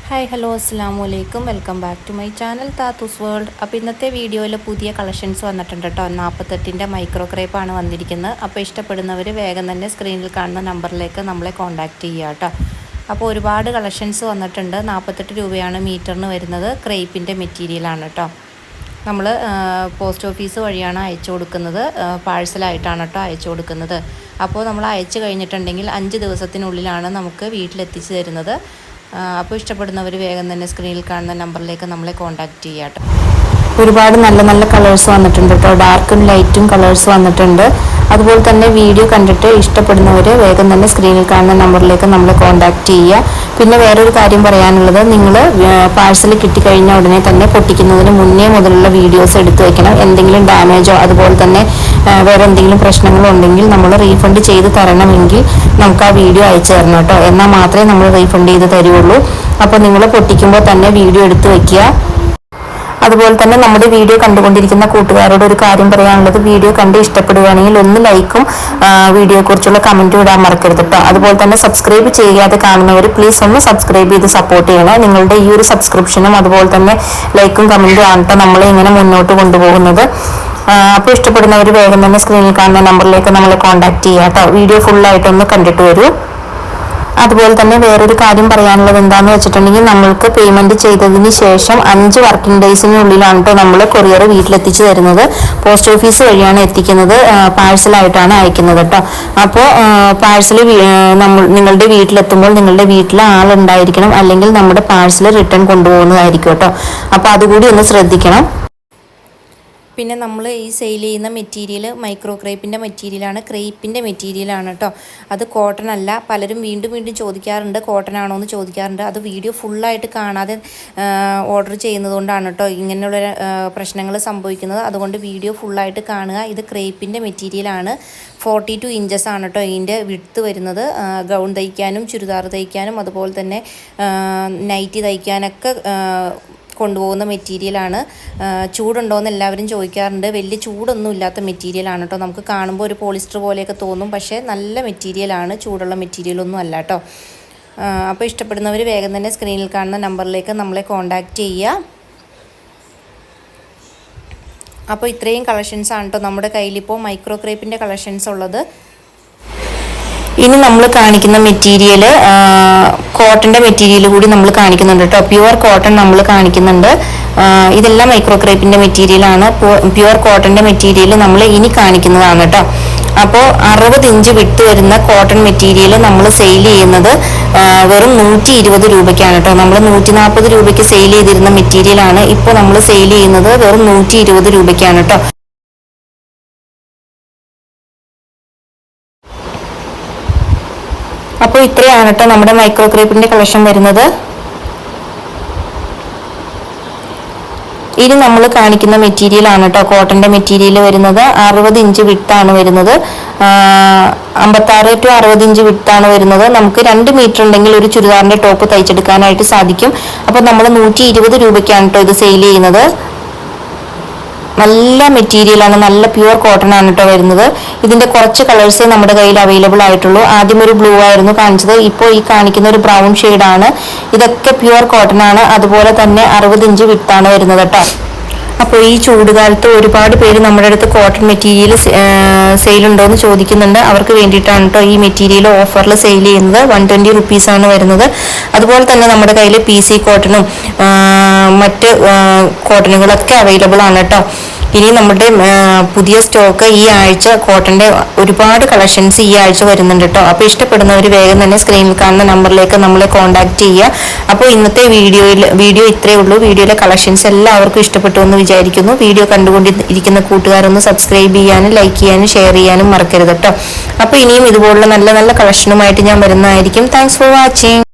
Hi hello അസ്സാം വലൈക്കും welcome back to my channel Thathoos world. അപ്പോൾ ഇന്നത്തെ വീഡിയോയിൽ പുതിയ കളക്ഷൻസ് വന്നിട്ടുണ്ട് കേട്ടോ. 48-ൻ്റെ മൈക്രോ ക്രേപ്പാണ് വന്നിരിക്കുന്നത്. അപ്പോൾ ഇഷ്ടപ്പെടുന്നവർ വേഗം തന്നെ സ്ക്രീനിൽ കാണുന്ന നമ്പറിലേക്ക് നമ്മളെ കോൺടാക്റ്റ് ചെയ്യുക കേട്ടോ. അപ്പോൾ ഒരുപാട് കളക്ഷൻസ് വന്നിട്ടുണ്ട്. 48 രൂപയാണ് മീറ്ററിന് വരുന്നത്. ക്രേപ്പിൻ്റെ മെറ്റീരിയലാണ് കേട്ടോ. നമ്മൾ പോസ്റ്റ് ഓഫീസ് വഴിയാണ് അയച്ചു കൊടുക്കുന്നത്. പാഴ്സലായിട്ടാണ് കേട്ടോ അയച്ചു കൊടുക്കുന്നത്. അപ്പോൾ നമ്മൾ അയച്ചു കഴിഞ്ഞിട്ടുണ്ടെങ്കിൽ 5 ദിവസത്തിനുള്ളിലാണ് നമുക്ക് വീട്ടിലെത്തിച്ച് തരുന്നത്. അപ്പോൾ ഇഷ്ടപ്പെടുന്നവർ വേഗം തന്നെ സ്ക്രീനിൽ കാണുന്ന നമ്പറിലേക്ക് നമ്മളെ കോൺടാക്റ്റ് ചെയ്യാം കേട്ടോ. ഒരുപാട് നല്ല നല്ല കളേഴ്സ് വന്നിട്ടുണ്ട് കേട്ടോ. ഡാർക്കും ലൈറ്റും കളേഴ്സ് വന്നിട്ടുണ്ട്. അതുപോലെ തന്നെ വീഡിയോ കണ്ടിട്ട് ഇഷ്ടപ്പെടുന്നവർ വേഗം തന്നെ സ്ക്രീനിൽ കാണുന്ന നമ്പറിലേക്ക് നമ്മളെ കോൺടാക്റ്റ് ചെയ്യുക. പിന്നെ വേറൊരു കാര്യം പറയാനുള്ളത്, നിങ്ങൾ പാഴ്സൽ കിട്ടിക്കഴിഞ്ഞ ഉടനെ തന്നെ പൊട്ടിക്കുന്നതിന് മുന്നേ മുതലുള്ള വീഡിയോസ് എടുത്തു വയ്ക്കണം. എന്തെങ്കിലും ഡാമേജോ അതുപോലെ തന്നെ വേറെ എന്തെങ്കിലും പ്രശ്നങ്ങളോ ഉണ്ടെങ്കിൽ നമ്മൾ റീഫണ്ട് ചെയ്ത് തരണമെങ്കിൽ നമുക്ക് ആ വീഡിയോ അയച്ചു തരണം കേട്ടോ. എന്നാൽ മാത്രമേ നമ്മൾ റീഫണ്ട് ചെയ്ത് തരുള്ളൂ. അപ്പോൾ നിങ്ങൾ പൊട്ടിക്കുമ്പോൾ തന്നെ വീഡിയോ എടുത്തു വയ്ക്കുക. അതുപോലെ തന്നെ നമ്മുടെ വീഡിയോ കണ്ടുകൊണ്ടിരിക്കുന്ന കൂട്ടുകാരോട് ഒരു കാര്യം പറയാനുള്ളത്, വീഡിയോ കണ്ട് ഇഷ്ടപ്പെടുകയാണെങ്കിൽ ഒന്ന് ലൈക്കും വീഡിയോയെക്കുറിച്ചുള്ള കമൻറ്റും ഇടാൻ മറക്കരുത് കേട്ടോ. അതുപോലെ തന്നെ സബ്സ്ക്രൈബ് ചെയ്യാതെ കാണുന്നവർ പ്ലീസ് ഒന്ന് സബ്സ്ക്രൈബ് ചെയ്ത് സപ്പോർട്ട് ചെയ്യണം. നിങ്ങളുടെ ഈ ഒരു സബ്സ്ക്രിപ്ഷനും അതുപോലെ തന്നെ ലൈക്കും കമൻറ്റും ആണ് കേട്ടോ നമ്മളെ ഇങ്ങനെ മുന്നോട്ട് കൊണ്ടുപോകുന്നത്. അപ്പോൾ ഇഷ്ടപ്പെടുന്നവർ വേഗം തന്നെ സ്ക്രീനിൽ കാണുന്ന നമ്പറിലേക്ക് നമ്മളെ കോൺടാക്റ്റ് ചെയ്യുക കേട്ടോ. വീഡിയോ ഫുള്ളായിട്ടൊന്ന് കണ്ടിട്ട് വരൂ. അതുപോലെ തന്നെ വേറൊരു കാര്യം പറയാനുള്ളത് എന്താണെന്ന് വെച്ചിട്ടുണ്ടെങ്കിൽ, നമ്മൾക്ക് പേയ്മെൻറ്റ് ചെയ്തതിന് ശേഷം 5 വർക്കിംഗ് ഡേയ്സിനുള്ളിലാണ് കേട്ടോ നമ്മൾ കൊറിയർ വീട്ടിലെത്തിച്ച് തരുന്നത്. പോസ്റ്റ് ഓഫീസ് വഴിയാണ് എത്തിക്കുന്നത്. പാഴ്സലായിട്ടാണ് അയക്കുന്നത് കേട്ടോ. അപ്പോൾ പാഴ്സൽ നിങ്ങളുടെ വീട്ടിലെത്തുമ്പോൾ നിങ്ങളുടെ വീട്ടിൽ ആളുണ്ടായിരിക്കണം, അല്ലെങ്കിൽ നമ്മുടെ പാഴ്സൽ റിട്ടേൺ കൊണ്ടുപോകുന്നതായിരിക്കും കേട്ടോ. അപ്പോൾ അതുകൂടി ഒന്ന് ശ്രദ്ധിക്കണം. പിന്നെ നമ്മൾ ഈ സെയിൽ ചെയ്യുന്ന മെറ്റീരിയൽ മൈക്രോ ക്രേപ്പിൻ്റെ മെറ്റീരിയലാണ്, ക്രേപ്പിൻ്റെ മെറ്റീരിയലാണ് കേട്ടോ. അത് കോട്ടൺ അല്ല. പലരും വീണ്ടും വീണ്ടും ചോദിക്കാറുണ്ട് കോട്ടൺ ആണോ എന്ന് ചോദിക്കാറുണ്ട്. അത് വീഡിയോ ഫുള്ളായിട്ട് കാണാതെ ഓർഡർ ചെയ്യുന്നതുകൊണ്ടാണ് കേട്ടോ ഇങ്ങനെയുള്ള പ്രശ്നങ്ങൾ സംഭവിക്കുന്നത്. അതുകൊണ്ട് വീഡിയോ ഫുള്ളായിട്ട് കാണുക. ഇത് ക്രേപ്പിൻ്റെ മെറ്റീരിയലാണ്. 42 ഇഞ്ചസ് ആണ് കേട്ടോ ഇതിൻ്റെ വിഡ്ത്ത് വരുന്നത്. ഗൗൺ തയ്ക്കാനും ചുരിദാർ തയ്ക്കാനും അതുപോലെ തന്നെ നൈറ്റി തയ്ക്കാനൊക്കെ കൊണ്ടുപോകുന്ന മെറ്റീരിയലാണ്. ചൂടുണ്ടോയെന്ന് എല്ലാവരും ചോദിക്കാറുണ്ട്. വലിയ ചൂടൊന്നും ഇല്ലാത്ത മെറ്റീരിയലാണ് കേട്ടോ. നമുക്ക് കാണുമ്പോൾ ഒരു പോളിസ്റ്റർ പോലെയൊക്കെ തോന്നും, പക്ഷേ നല്ല മെറ്റീരിയലാണ്. ചൂടുള്ള മെറ്റീരിയലൊന്നും അല്ല കേട്ടോ. അപ്പോൾ ഇഷ്ടപ്പെടുന്നവർ വേഗം തന്നെ സ്ക്രീനിൽ കാണുന്ന നമ്പറിലേക്ക് നമ്മളെ കോൺടാക്റ്റ് ചെയ്യുക. അപ്പോൾ ഇത്രയും കളക്ഷൻസാണ് കേട്ടോ നമ്മുടെ കയ്യിലിപ്പോൾ മൈക്രോ ക്രേപ്പിൻ്റെ കളക്ഷൻസ് ഉള്ളത്. ഇനി നമ്മൾ കാണിക്കുന്ന മെറ്റീരിയൽ കോട്ടൻ്റെ മെറ്റീരിയൽ കൂടി നമ്മൾ കാണിക്കുന്നുണ്ട് കേട്ടോ. പ്യുവർ കോട്ടൺ നമ്മൾ കാണിക്കുന്നുണ്ട്. ഇതെല്ലാം മൈക്രോ ക്രേപ്പിൻ്റെ മെറ്റീരിയലാണ്. പ്യുവർ കോട്ടൻ്റെ മെറ്റീരിയൽ നമ്മൾ ഇനി കാണിക്കുന്നതാണ് കേട്ടോ. അപ്പോൾ 60 ഇഞ്ച് വിട്ട് വരുന്ന കോട്ടൺ മെറ്റീരിയൽ നമ്മൾ സെയിൽ ചെയ്യുന്നത് വെറും 120 രൂപയ്ക്കാണ് കേട്ടോ. നമ്മൾ 140 രൂപയ്ക്ക് സെയിൽ ചെയ്തിരുന്ന മെറ്റീരിയലാണ് ഇപ്പോൾ നമ്മൾ സെയിൽ ചെയ്യുന്നത് വെറും 120 രൂപയ്ക്കാണ് കേട്ടോ. അപ്പോൾ ഇത്രയാണ് കേട്ടോ നമ്മുടെ മൈക്രോ ക്രേപ്പിൻ്റെ കളക്ഷൻ വരുന്നത്. ഇനി നമ്മൾ കാണിക്കുന്ന മെറ്റീരിയലാണ് കേട്ടോ കോട്ടൻ്റെ മെറ്റീരിയൽ വരുന്നത്. 60 ഇഞ്ച് വിട്ടാണ് വരുന്നത്. 56 to 60 ഇഞ്ച് വിട്ടാണ് വരുന്നത്. നമുക്ക് 2 മീറ്റർ ഉണ്ടെങ്കിൽ ഒരു ചുരിദാറിൻ്റെ ടോപ്പ് തയ്ച്ചെടുക്കാനായിട്ട് സാധിക്കും. അപ്പോൾ നമ്മൾ 120 രൂപയ്ക്കാണ് കേട്ടോ ഇത് സെയിൽ ചെയ്യുന്നത്. നല്ല മെറ്റീരിയലാണ്, നല്ല പ്യുവർ കോട്ടൺ ആണ് കേട്ടോ വരുന്നത്. ഇതിൻ്റെ കുറച്ച് കളേഴ്സേ നമ്മുടെ കയ്യിൽ അവൈലബിൾ ആയിട്ടുള്ളൂ. ആദ്യം ഒരു ബ്ലൂ ആയിരുന്നു കാണിച്ചത്, ഇപ്പോൾ ഈ കാണിക്കുന്ന ഒരു ബ്രൗൺ ഷെയ്ഡാണ്. ഇതൊക്കെ പ്യുവർ കോട്ടൺ ആണ്. അതുപോലെ തന്നെ 60 ഇഞ്ച് വിട്ടാണ് വരുന്നത് കേട്ടോ. അപ്പോൾ ഈ ചൂടുകാലത്ത് ഒരുപാട് പേര് നമ്മുടെ അടുത്ത് കോട്ടൺ മെറ്റീരിയൽ സെയിലുണ്ടോ എന്ന് ചോദിക്കുന്നുണ്ട്. അവർക്ക് വേണ്ടിയിട്ടാണ് കേട്ടോ ഈ മെറ്റീരിയൽ ഓഫറിൽ സെയിൽ ചെയ്യുന്നത്. 120 റുപ്പീസാണ് വരുന്നത്. അതുപോലെ തന്നെ നമ്മുടെ കയ്യിൽ PC കോട്ടണും മറ്റ് കോട്ടണുകളൊക്കെ അവൈലബിൾ ആണ് കേട്ടോ. ഇനി നമ്മുടെ പുതിയ സ്റ്റോക്ക് ഈ ആഴ്ച കോട്ടൻ്റെ ഒരുപാട് കളക്ഷൻസ് ഈ ആഴ്ച വരുന്നുണ്ട് കേട്ടോ. അപ്പോൾ ഇഷ്ടപ്പെടുന്നവർ വേഗം തന്നെ സ്ക്രീനിൽ കാണുന്ന നമ്പറിലേക്ക് നമ്മളെ കോൺടാക്റ്റ് ചെയ്യുക. അപ്പോൾ ഇന്നത്തെ വീഡിയോ ഇത്രയേ ഉള്ളൂ. വീഡിയോയിലെ കളക്ഷൻസ് എല്ലാവർക്കും ഇഷ്ടപ്പെട്ടു എന്ന് വിചാരിക്കുന്നു. വീഡിയോ കണ്ടുകൊണ്ടിരിക്കുന്ന കൂട്ടുകാരൊന്ന് സബ്സ്ക്രൈബ് ചെയ്യാനും ലൈക്ക് ചെയ്യാനും ഷെയർ ചെയ്യാനും മറക്കരുത് കേട്ടോ. അപ്പോൾ ഇനിയും ഇതുപോലുള്ള നല്ല നല്ല കളക്ഷനുമായിട്ട് ഞാൻ വരുന്നതായിരിക്കും. Thanks for watching.